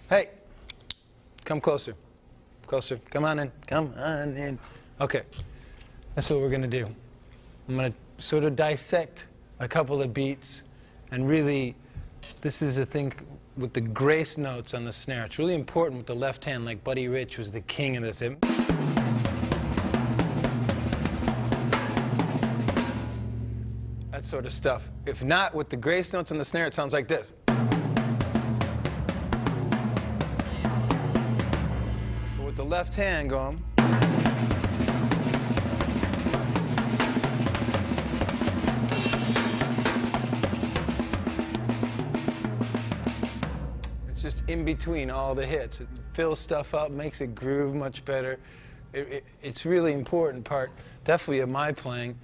Hey, come closer. Closer. Come on in. Come on in. Okay, that's what we're going to do. I'm going to sort of dissect a couple of beats, and really, this is a thing with the grace notes on the snare. It's really important with the left hand, like Buddy Rich was the king of this. That sort of stuff. If not, with the grace notes on the snare, it sounds like this. But with the left hand going, it's just in between all the hits. It fills stuff up, makes it groove much better. It's really important part, definitely, of my playing.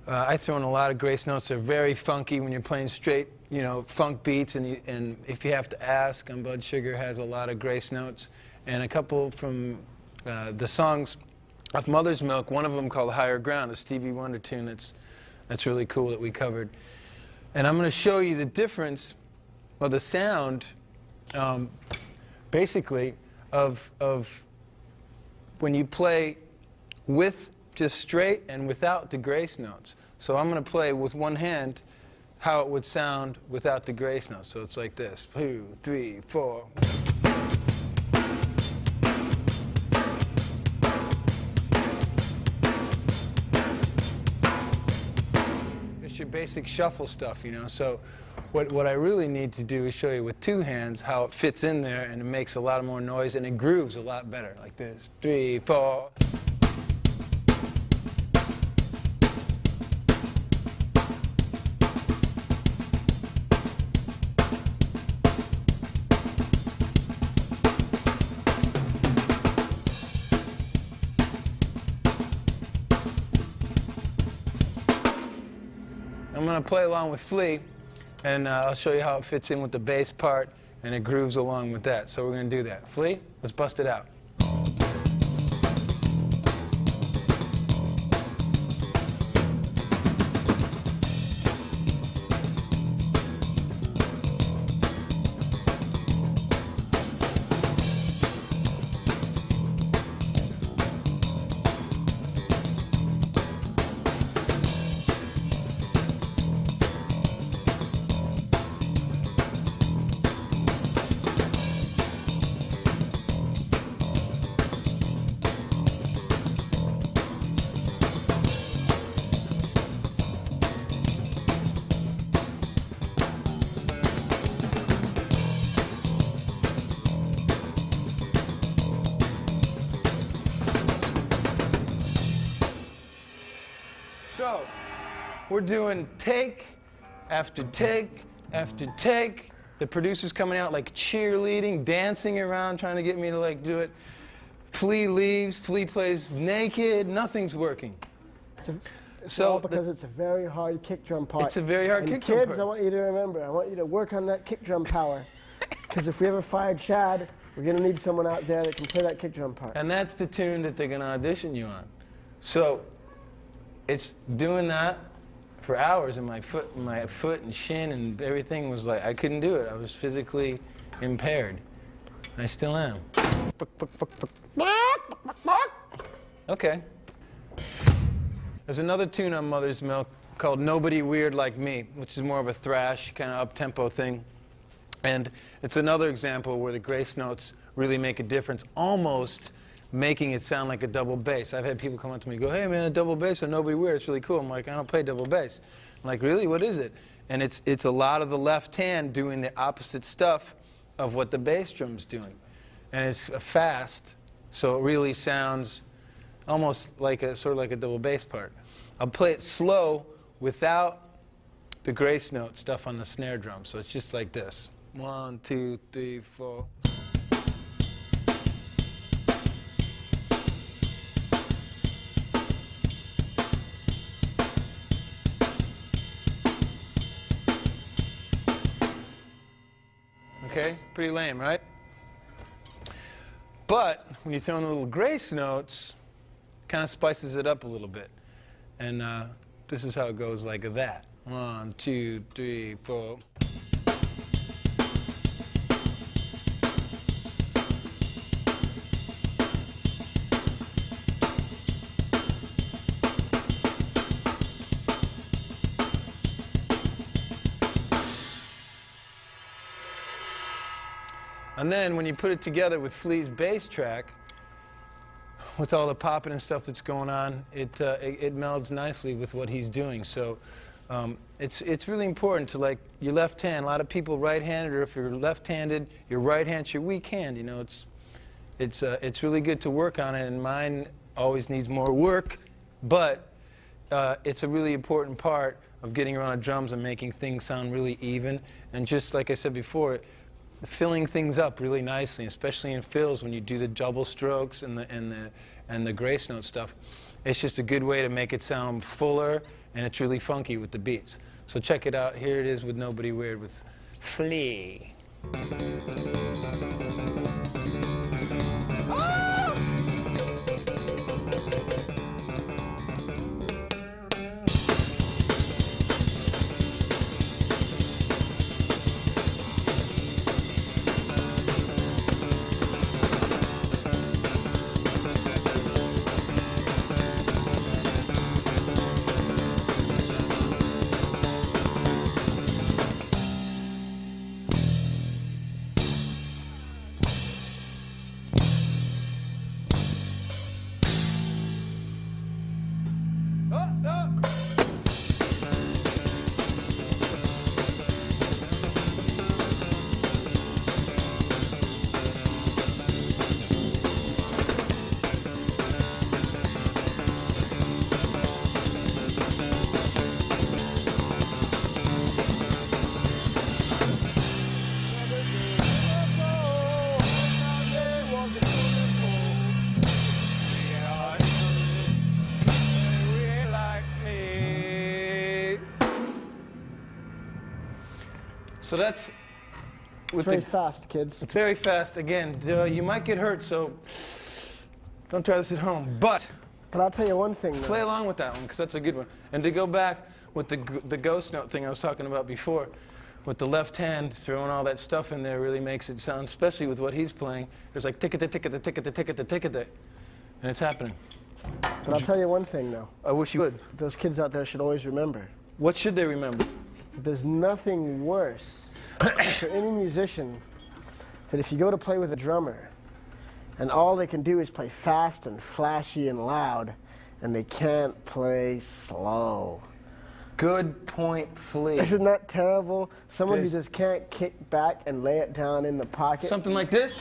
I throw in a lot of grace notes. They're very funky when you're playing straight, you know, funk beats. And if you have to ask, Blood Sugar has a lot of grace notes. And a couple from the songs of Mother's Milk, one of them called Higher Ground, a Stevie Wonder tune that's really cool that we covered. And I'm going to show you the difference, or the sound, basically, of when you play with just straight and without the grace notes. So I'm going to play with one hand how it would sound without the grace notes. So it's like this. 2, 3, 4. It's your basic shuffle stuff, you know. So what I really need to do is show you with two hands how it fits in there, and it makes a lot more noise, and it grooves a lot better, like this. 3, 4. I'm going to play along with Flea, and I'll show you how it fits in with the bass part, and it grooves along with that. So we're going to do that. Flea, let's bust it out. So, we're doing take after take after take. The producer's coming out like cheerleading, dancing around, trying to get me to like do it. Flea leaves, Flea plays naked, nothing's working. It's all because it's a very hard kick drum part. It's a very hard kick drum part. part. Kids, I want you to remember, I want you to work on that kick drum power. Because if we ever fire Chad, we're going to need someone out there that can play that kick drum part. And that's the tune that they're going to audition you on. So, it's doing that for hours, and my foot and shin and everything was like, I couldn't do it. I was physically impaired. I still am. Okay. There's another tune on Mother's Milk called Nobody Weird Like Me, which is more of a thrash, kind of up-tempo thing. And it's another example where the grace notes really make a difference, almost making it sound like a double bass. I've had people come up to me and go, hey man, a double bass on Nobody Weird, it's really cool. I'm like, I don't play double bass. I'm like, really, what is it? And it's a lot of the left hand doing the opposite stuff of what the bass drum's doing. And it's fast, so it really sounds almost like sort of like a double bass part. I'll play it slow without the grace note stuff on the snare drum. So it's just like this. 1, 2, 3, 4. Okay, pretty lame, right? But when you throw in the little grace notes, it kind of spices it up a little bit. And this is how it goes, like that. 1, 2, 3, 4. And then when you put it together with Flea's bass track, with all the popping and stuff that's going on, it melds nicely with what he's doing. So it's really important to, like, your left hand. A lot of people right-handed, or if you're left-handed, your right hand's your weak hand. You know, it's really good to work on it, and mine always needs more work, but it's a really important part of getting around the drums and making things sound really even. And just like I said before, filling things up really nicely, especially in fills when you do the double strokes and the grace note stuff. It's just a good way to make it sound fuller, and it's really funky with the beats. So check it out. Here it is with Nobody Weird with Flea. So that's It's with very the, fast, kids. it's very fast. Again, you might get hurt, so don't try this at home. But But I'll tell you one thing, play though. along with that one, because that's a good one. And to go back with the ghost note thing I was talking about before, with the left hand throwing all that stuff in there really makes it sound, especially with what he's playing. There's like tick-a-tick, tick-a-tick, tick-a-tick, tick-a-tick, tick-a-tick, and it's happening. But I'll tell you one thing, though. I wish you would. Those kids out there should always remember. What should they remember? There's nothing worse for any musician that if you go to play with a drummer and all they can do is play fast and flashy and loud and they can't play slow. Good point, Flea. Isn't that terrible? Someone who Yes. just can't kick back and lay it down in the pocket. Something like this?